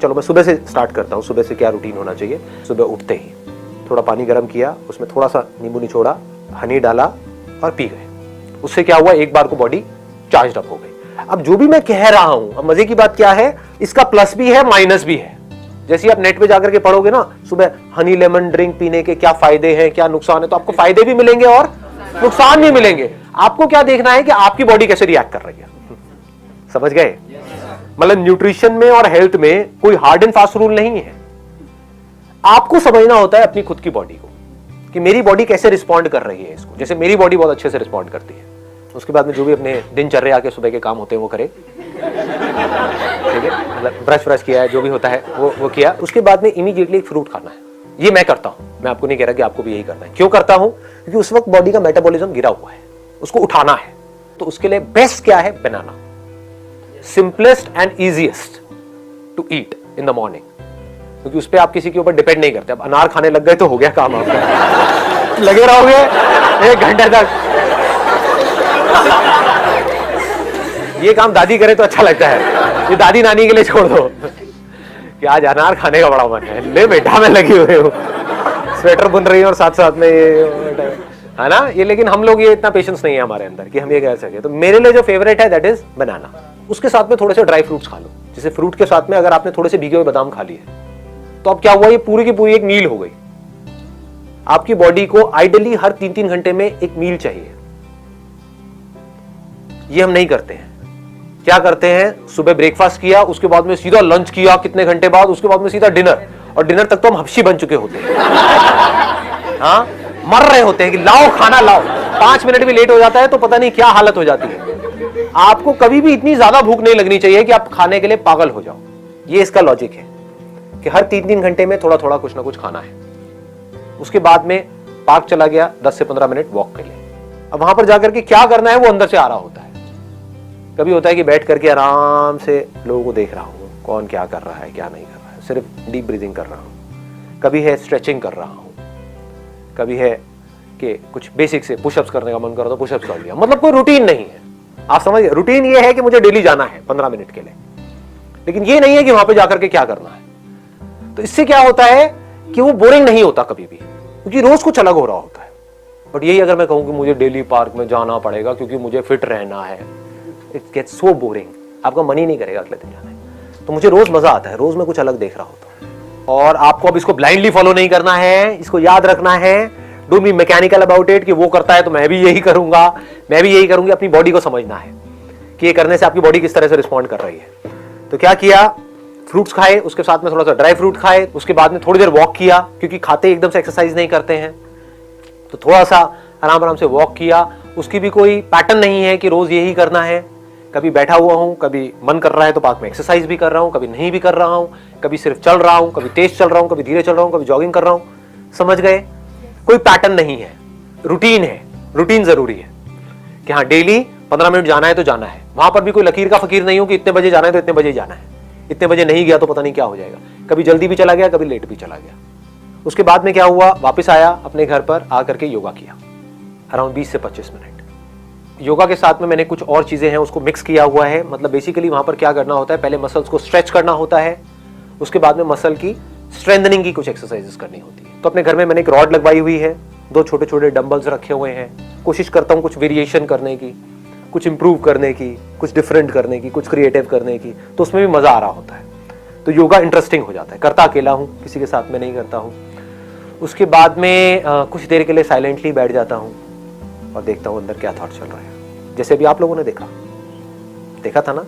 चलो मैं सुबह से स्टार्ट करता हूँ। सुबह से क्या रूटीन होना चाहिए? सुबह उठते ही थोड़ा पानी गर्म किया, उसमें थोड़ा सा नींबू निचोड़ा, हनी डाला और पी गए। उससे क्या हुआ, एक बार को बॉडी चार्ज अप हो गई। अब जो भी मैं कह रहा हूं, अब मजे की बात क्या है, इसका प्लस भी है माइनस भी है। जैसे ही आप नेट पे जाकर के पढ़ोगे ना, सुबह हनी लेमन ड्रिंक पीने के क्या फायदे हैं, क्या नुकसान है, तो आपको फायदे भी मिलेंगे और नुकसान भी मिलेंगे। आपको क्या देखना है कि आपकी बॉडी कैसे रिएक्ट कर रही है। समझ गए? मतलब न्यूट्रिशन में और हेल्थ में कोई हार्ड एंड फास्ट रूल नहीं है। आपको समझना होता है अपनी खुद की बॉडी को कि मेरी बॉडी कैसे रिस्पॉन्ड कर रही है इसको। जैसे मेरी बॉडी बहुत अच्छे से रिस्पॉन्ड करती है, उसके बाद में जो भी अपने दिनचर्या के सुबह के काम होते हैं वो करे, ठीक है, मतलब ब्रश व्रश किया है, जो भी होता है वो किया। उसके बाद में इमीडिएटली एक फ्रूट खाना है। ये मैं करता हूं, मैं आपको नहीं कह रहा कि आपको भी यही करना है। क्यों करता हूं? क्योंकि उस वक्त बॉडी का मेटाबॉलिज्म गिरा हुआ है, उसको उठाना है। तो उसके लिए बेस्ट क्या है? Banana. Simplest and easiest to eat in the morning, क्योंकि उस पर आप किसी के ऊपर डिपेंड नहीं करते। अब अनार खाने लग गए तो हो गया काम आपका। लगे रहोगे 1 घंटे तक। ये काम दादी करे तो अच्छा लगता है, ये दादी नानी के लिए छोड़ दो कि आज अनार खाने का बड़ा मन है, ले बेटा मैं लगी हुई हूँ, स्वेटर बुन रही है और साथ साथ में ये है ना ये। लेकिन हम लोग, ये इतना पेशेंस नहीं है हमारे अंदर कि हम ये कह सके। तो मेरे लिए जो फेवरेट है दैट इज बनाना। उसके साथ में थोड़े से ड्राई फ्रूट्स खा लो। जैसे फ्रूट के साथ में अगर आपने थोड़े से भीगे हुए बादाम खा लिए तो अब क्या हुआ, ये पूरी की पूरी एक मील हो गई। आपकी बॉडी को आइडियली हर 3-3 घंटे में एक मील चाहिए। ये हम नहीं करते हैं। क्या करते हैं? सुबह ब्रेकफास्ट किया, उसके बाद में सीधा लंच किया कितने घंटे बाद, उसके बाद में सीधा डिनर, और डिनर तक तो हम हफ्सी बन चुके होते हैं। हाँ, मर रहे होते हैं कि लाओ खाना लाओ। 5 मिनट भी लेट हो जाता है तो पता नहीं क्या हालत हो जाती है। आपको कभी भी इतनी ज्यादा भूख नहीं लगनी चाहिए कि आप खाने के लिए पागल हो जाओ। ये इसका लॉजिक है कि हर 3-3 घंटे में थोड़ा थोड़ा कुछ ना कुछ खाना है। उसके बाद में पार्क चला गया 10 से 15 मिनट वॉक के लिए। अब वहां पर जाकर के क्या करना है वो अंदर से आ रहा होता है। कभी होता है कि बैठ करके आराम से लोगों को देख रहा हूं, कौन क्या कर रहा है क्या नहीं कर रहा है, सिर्फ डीप ब्रीदिंग कर रहा हूं। कभी है स्ट्रेचिंग कर रहा हूं, कभी है कि कुछ बेसिक से पुशअप्स करने का मन कर रहा तो पुशअप्स कर लिया। मतलब कोई रूटीन नहीं है। आप समझ गए? रूटीन ये है कि मुझे डेली जाना है 15 मिनट के लिए, लेकिन ये नहीं है कि वहां पे जाकर के क्या करना है। तो इससे क्या होता है कि वो बोरिंग नहीं होता कभी भी, क्योंकि रोज कुछ अलग हो रहा होता है। बट यही अगर मैं कहूं कि मुझे डेली पार्क में जाना पड़ेगा क्योंकि मुझे फिट रहना है, इट गेट्स सो बोरिंग। आपका मन ही नहीं करेगा अगले दिन जाने। तो मुझे रोज मजा आता है, रोज मैं कुछ अलग देख रहा होता हूं। और आपको अब इसको ब्लाइंडली फॉलो नहीं करना है, इसको याद रखना है। Don't be mechanical about it कि वो करता है तो मैं भी यही करूंगा, मैं भी यही करूंगी। अपनी बॉडी को समझना है कि ये करने से आपकी बॉडी किस तरह से रिस्पॉन्ड कर रही है। तो क्या किया? फ्रूट्स खाए, उसके साथ में थोड़ा सा ड्राई फ्रूट खाए, उसके बाद में थोड़ी देर वॉक किया, क्योंकि खाते एकदम से एक्सरसाइज नहीं करते हैं। तो थोड़ा सा आराम आराम से वॉक किया। उसकी भी कोई पैटर्न नहीं है कि रोज यही करना है। कभी बैठा हुआ हूं, कभी मन कर रहा है तो पार्क में एक्सरसाइज भी कर रहा हूं, कभी नहीं भी कर रहा हूं, कभी सिर्फ चल रहा हूं, कभी तेज चल रहा हूं, कभी धीरे चल रहा हूं, कभी जॉगिंग कर रहा हूं। समझ गए? कोई पैटर्न नहीं है, रूटीन है। रूटीन जरूरी है कि हाँ डेली 15 मिनट जाना है तो जाना है। वहां पर भी कोई लकीर का फकीर नहीं हो कि इतने बजे जाना है तो इतने बजे जाना है, इतने बजे नहीं गया तो पता नहीं क्या हो जाएगा। कभी जल्दी भी चला गया, कभी लेट भी चला गया। उसके बाद में क्या हुआ? वापस आया अपने घर पर, आकर के योगा किया अराउंड 20 से 25 मिनट। योगा के साथ में मैंने कुछ और चीजें हैं उसको मिक्स किया हुआ है। मतलब बेसिकली वहां पर क्या करना होता है, पहले मसल्स को स्ट्रेच करना होता है, उसके बाद में मसल की स्ट्रेंथनिंग की कुछ एक्सरसाइजेस करनी होती है। तो अपने घर में मैंने एक रॉड लगवाई हुई है, 2 छोटे छोटे डंबल्स रखे हुए हैं। कोशिश करता हूँ कुछ वेरिएशन करने की, कुछ इंप्रूव करने की, कुछ डिफरेंट करने की, कुछ क्रिएटिव करने की। तो उसमें भी मजा आ रहा होता है। तो योगा इंटरेस्टिंग हो जाता है। करता अकेला हूँ, किसी के साथ में नहीं करता हूँ। उसके बाद में कुछ देर के लिए साइलेंटली बैठ जाता हूँ और देखता हूँ अंदर क्या थॉट चल रहा है। जैसे भी आप लोगों ने देखा था ना,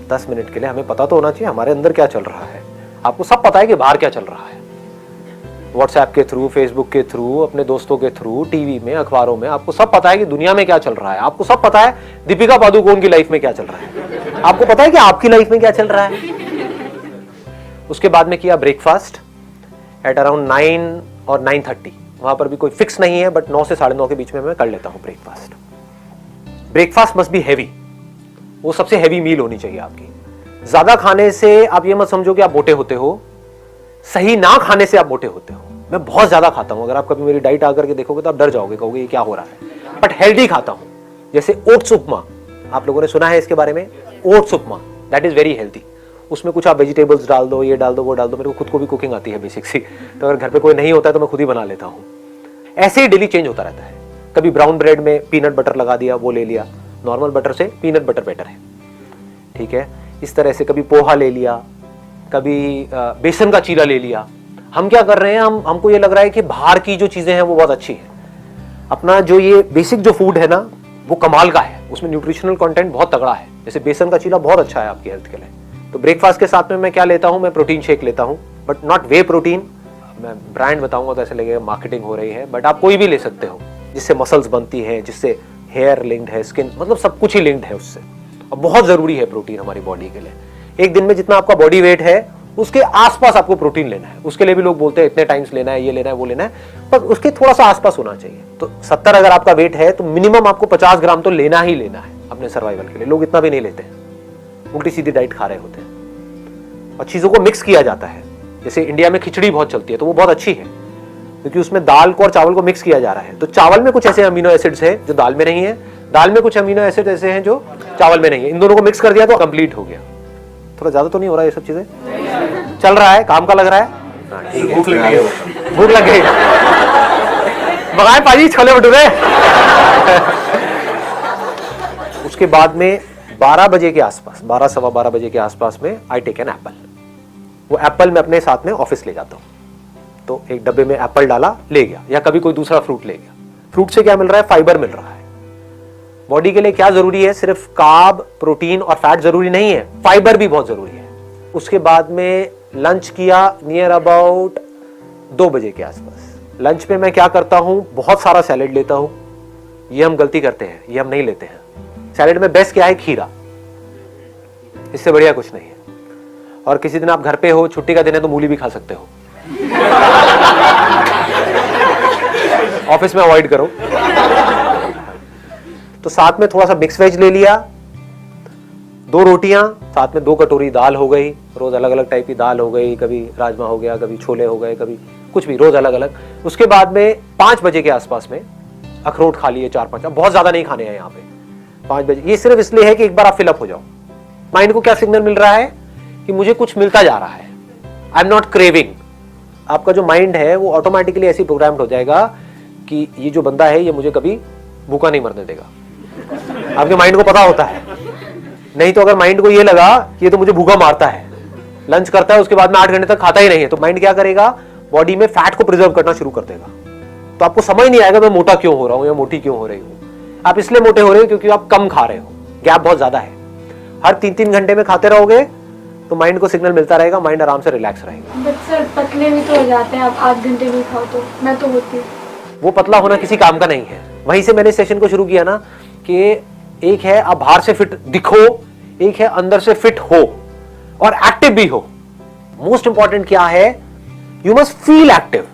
10 मिनट के लिए हमें पता तो होना चाहिए हमारे अंदर क्या चल रहा है। आपको सब पता है कि बाहर क्या चल रहा है, व्हाट्सएप के थ्रू, फेसबुक के थ्रू, अपने दोस्तों के थ्रू, टीवी में, अखबारों में, आपको सब पता है कि दुनिया में क्या चल रहा है। आपको सब पता है दीपिका पादुकोण की लाइफ में क्या चल रहा है। आपको पता है कि आपकी लाइफ में क्या चल रहा है। उसके बाद में किया ब्रेकफास्ट एट अराउंड 9 और 9:30। वहां पर भी कोई फिक्स नहीं है, बट 9 से 9:30 के बीच में मैं कर लेता हूं breakfast. Breakfast must be heavy, वो सबसे हैवी मील होनी चाहिए आपकी। ज्यादा खाने से आप ये मत समझो कि आप मोटे होते हो, सही ना खाने से आप मोटे होते हो। मैं बहुत ज्यादा खाता हूं, अगर आप कभी मेरी डाइट आकर के देखोगे तो आप डर जाओगे, कहोगे ये क्या हो रहा है। बट हेल्दी खाता हूं, जैसे ओट्स उपमा, आप लोगों ने सुना है इसके बारे में, oats upma, that is very healthy. उसमें कुछ आप वेजिटेबल्स डाल दो, ये डाल दो, वो डाल दो। मेरे को खुद को भी कुकिंग आती है बेसिक सी, तो अगर घर पे कोई नहीं होता है तो मैं खुद ही बना लेता हूँ। ऐसे ही डेली चेंज होता रहता है। कभी ब्राउन ब्रेड में पीनट बटर लगा दिया, वो ले लिया, नॉर्मल बटर से पीनट बटर बेटर है, ठीक है। इस तरह से कभी पोहा ले लिया, कभी बेसन का चीला ले लिया। हम क्या कर रहे हैं, हमको ये लग रहा है कि बाहर की जो चीजें हैं वो बहुत अच्छी है। अपना जो ये बेसिक जो फूड है ना वो कमाल का है, उसमें न्यूट्रिशनल कंटेंट बहुत तगड़ा है। जैसे बेसन का चीला बहुत अच्छा है आपकी हेल्थ के लिए। तो ब्रेकफास्ट के साथ में मैं क्या लेता हूँ, मैं प्रोटीन शेक लेता हूँ, बट नॉट वे प्रोटीन। मैं ब्रांड बताऊंगा तो ऐसे लगेगा मार्केटिंग हो रही है, बट आप कोई भी ले सकते हो, जिससे मसल्स बनती है, जिससे हेयर लिंक्ड है, स्किन, मतलब सब कुछ ही लिंक्ड है उससे। और बहुत जरूरी है प्रोटीन हमारी बॉडी के लिए। एक दिन में जितना आपका बॉडी वेट है उसके आसपास आपको प्रोटीन लेना है। उसके लिए भी लोग बोलते हैं इतने टाइम्स लेना है, ये लेना है, वो लेना है, पर उसके थोड़ा सा आसपास होना चाहिए। तो 70 अगर आपका वेट है तो मिनिमम आपको 50 ग्राम तो लेना ही लेना है अपने सर्वाइवल के लिए। लोग इतना भी नहीं लेते हैं, उल्टी सीधी डाइट खा रहे होते हैं। और चीजों को मिक्स किया जाता है। जैसे इंडिया में खिचड़ी बहुत चलती है, तो वो बहुत अच्छी है क्योंकि उसमें दाल को और चावल को मिक्स किया जा रहा है। तो चावल में कुछ ऐसे अमीनो एसिड्स है जो दाल में नहीं है, दाल में कुछ अमीनो एसिड ऐसे हैं जो चावल में नहीं है। इन दोनों को मिक्स कर दिया तो कंप्लीट हो गया। थोड़ा ज्यादा तो नहीं हो रहा है ये सब चीजें? चल रहा है, काम का लग रहा है। भूख लग गई, भूख लग गई, मंगाए पाजी छोले भटूरे। उसके बाद में 12 बजे के आसपास, 12 सवा 12 बजे के आसपास में आई टेक एन एप्पल। वो एप्पल मैं अपने साथ में ऑफिस ले जाता हूँ, तो एक डब्बे में एप्पल डाला, ले गया, या कभी कोई दूसरा फ्रूट ले गया। फ्रूट से क्या मिल रहा है? फाइबर मिल रहा है। बॉडी के लिए क्या जरूरी है? सिर्फ कार्ब, प्रोटीन और फैट जरूरी नहीं है, फाइबर भी बहुत जरूरी है। उसके बाद में लंच किया नियर अबाउट 2 बजे के आसपास। लंच में मैं क्या करता हूं, बहुत सारा सैलेड लेता हूं। ये हम गलती करते हैं, ये हम नहीं लेते हैं। सैलेड में बेस्ट क्या है? खीरा, इससे बढ़िया कुछ नहीं है। और किसी दिन आप घर पे हो, छुट्टी का दिन है, तो मूली भी खा सकते हो। ऑफिस में अवॉइड करो। तो साथ में थोड़ा सा मिक्स वेज ले लिया, 2 रोटियां, साथ में 2 कटोरी दाल हो गई। रोज अलग अलग टाइप की दाल हो गई, कभी राजमा हो गया, कभी छोले हो गए, कभी कुछ भी, रोज अलग अलग। उसके बाद में 5 बजे के आसपास में अखरोट खा लिए 4-5। अब बहुत ज्यादा नहीं खाने हैं यहाँ पे 5 बजे। ये सिर्फ इसलिए है कि एक बार आप फिलअप हो जाओ। माइंड को क्या सिग्नल मिल रहा है कि मुझे कुछ मिलता जा रहा है, आई एम नॉट क्रेविंग। आपका जो माइंड है वो ऑटोमेटिकली ऐसे प्रोग्राम्ड हो जाएगा कि ये जो बंदा है ये मुझे कभी भूखा नहीं मरने देगा। आपके माइंड को पता होता है। नहीं तो अगर माइंड को ये लगा कि ये तो मुझे भूखा मारता है, लंच करता है उसके बाद में 8 घंटे तक खाता ही नहीं है, तो माइंड क्या करेगा? बॉडी में फैट को प्रिजर्व करना शुरू कर देगा। तो आपको समझ नहीं आएगा मैं मोटा क्यों हो रहा हूं या मोटी क्यों हो रही हूं। आप इसलिए मोटे हो रहे हो क्योंकि आप कम खा रहे हो, गैप बहुत ज्यादा है। हर 3-3 घंटे में खाते रहोगे तो माइंड को सिग्नल मिलता रहेगा, माइंड आराम से रिलैक्स रहेगा। बट सर पतले भी तो हो जाते हैं, आप 8 घंटे में खाओ तो। मैं तो होती हूँ। वो पतला होना किसी काम का नहीं है। वहीं से मैंने सेशन को शुरू किया ना कि एक है आप बाहर से फिट दिखो, एक है अंदर से फिट हो और एक्टिव भी हो। मोस्ट इंपॉर्टेंट क्या है? You must feel active.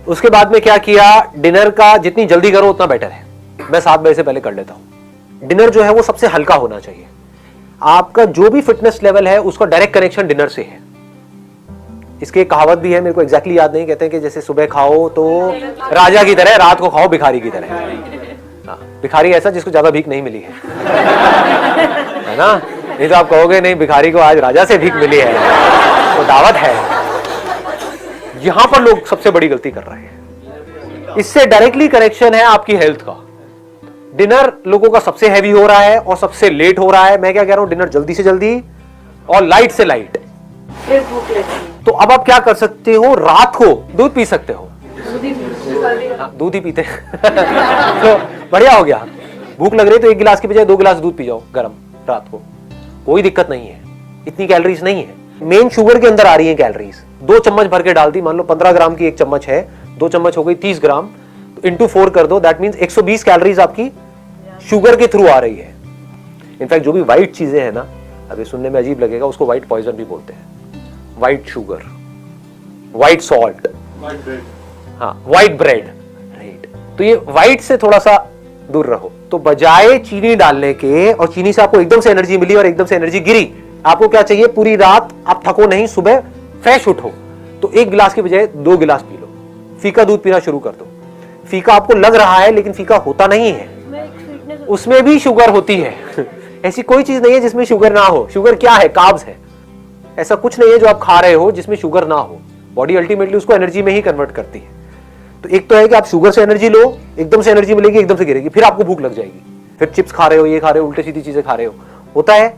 उसके बाद में क्या किया? डिनर का जितनी जल्दी करो उतना बेटर है। मैं 7 बजे से पहले कर लेता हूं। डिनर जो है वो सबसे हल्का होना चाहिए। आपका जो भी फिटनेस लेवल है उसका डायरेक्ट कनेक्शन डिनर से है। इसकी एक कहावत भी है, मेरे को एग्जैक्टली याद नहीं, कहते हैं कि जैसे सुबह खाओ तो राजा की तरह, रात को खाओ भिखारी की तरह। भिखारी ऐसा जिसको ज्यादा भीख नहीं मिली है ना? नहीं तो आप कहोगे नहीं भिखारी को आज राजा से भीख मिली है, तो दावत है। यहां पर लोग सबसे बड़ी गलती कर रहे हैं। इससे डायरेक्टली कनेक्शन है आपकी हेल्थ का। डिनर लोगों का सबसे हैवी हो रहा है और सबसे लेट हो रहा है। मैं क्या कह रहा हूं, डिनर जल्दी से जल्दी और लाइट से लाइट। फिर भूख लगती है तो अब आप क्या कर सकते हो? रात को दूध पी सकते हो। दूध ही पीते तो बढ़िया हो गया। भूख लग रही है तो 1 गिलास की बजाय 2 गिलास दूध पी जाओ गरम रात को, कोई दिक्कत नहीं है। इतनी कैलोरीज नहीं है, मेन शुगर के अंदर आ रही है कैलोरीज। 2 चम्मच भर के डाल दी, मान लो 15 ग्राम की 1 चम्मच है, 2 चम्मच हो गई 30 ग्राम, तो इंटू 4 कर दो, दैट मीन्स 120 कैलोरीज आपकी शुगर के थ्रू आ रही है। इनफैक्ट जो भी व्हाइट चीजें हैं ना, अभी सुनने में अजीब लगेगा, उसको व्हाइट पॉइजन भी बोलते हैं। व्हाइट शुगर, व्हाइट सॉल्ट, हाँ व्हाइट ब्रेड, राइट। तो ये व्हाइट से थोड़ा सा दूर रहो। तो बजाय चीनी डालने के, और चीनी से आपको एकदम से एनर्जी मिली और एकदम से एनर्जी गिरी, आपको क्या चाहिए? पूरी रात आप थको नहीं, सुबह फ्रेश उठो। तो 1 गिलास की बजाय 2 गिलास पी लो। फीका दूध पीना शुरू कर दो। फीका आपको लग रहा है लेकिन फीका होता नहीं है, उसमें भी शुगर होती है। ऐसी कोई चीज नहीं है जिसमें शुगर ना हो। शुगर क्या है? कार्ब्स है। ऐसा कुछ नहीं है जो आप खा रहे हो जिसमें शुगर ना हो। बॉडी अल्टीमेटली उसको एनर्जी में ही कन्वर्ट करती है। तो एक तो है कि आप शुगर से एनर्जी लो, एकदम से एनर्जी मिलेगी, एकदम से गिरेगी, फिर आपको भूख लग जाएगी, फिर चिप्स खा रहे हो, ये खा रहे हो, उल्टी सीधी चीजें खा रहे हो, होता है।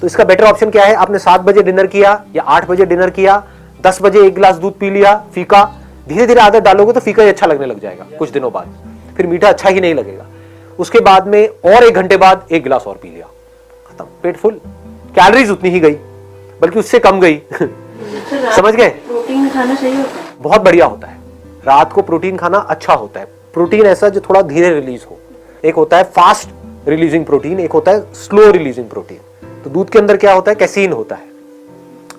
तो इसका बेटर ऑप्शन क्या है, आपने 7 बजे डिनर किया या 8 बजे डिनर किया, 10 बजे 1 गिलास दूध पी लिया, फीका, धीरे धीरे आदत डालोगे तो फीका ही अच्छा लगने लग जाएगा कुछ दिनों बाद, फिर मीठा अच्छा ही नहीं लगेगा। उसके बाद में और 1 घंटे बाद 1 गिलास और पी लिया, खत्म, पेट फुल, कैलोरीज उतनी ही गई, बल्कि उससे कम गई। समझ गए? प्रोटीन खाना सही होता है, बहुत बढ़िया होता है। रात को प्रोटीन खाना अच्छा होता है। प्रोटीन ऐसा जो थोड़ा धीरे रिलीज हो, एक होता है फास्ट रिलीजिंग प्रोटीन, एक होता है स्लो रिलीजिंग प्रोटीन। तो दूध के अंदर क्या होता है, कैसीन होता है,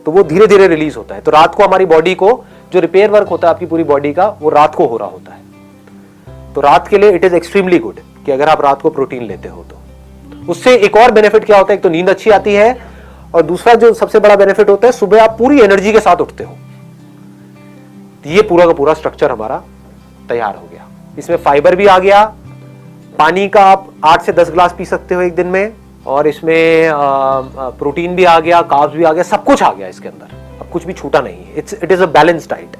तो वो धीरे धीरे रिलीज होता है। तो रात को हमारी बॉडी को जो रिपेयर वर्क होता है आपकी पूरी बॉडी का, वो रात को हो रहा होता है। तो रात के लिए इट इज एक्सट्रीमली गुड कि अगर आप रात को प्रोटीन लेते हो तो। उससे एक और बेनिफिट क्या होता है, एक तो नींद अच्छी आती है, और दूसरा जो सबसे बड़ा बेनिफिट होता है, सुबह आप पूरी एनर्जी के साथ उठते हो। ये पूरा का पूरा स्ट्रक्चर हमारा तैयार हो गया। इसमें फाइबर भी आ गया, पानी का आप 8 से 10 गिलास पी सकते हो एक दिन में, और इसमें प्रोटीन भी आ गया, कार्ब्स भी आ गया, सब कुछ आ गया इसके अंदर, अब कुछ भी छूटा नहीं है। It is a balance diet.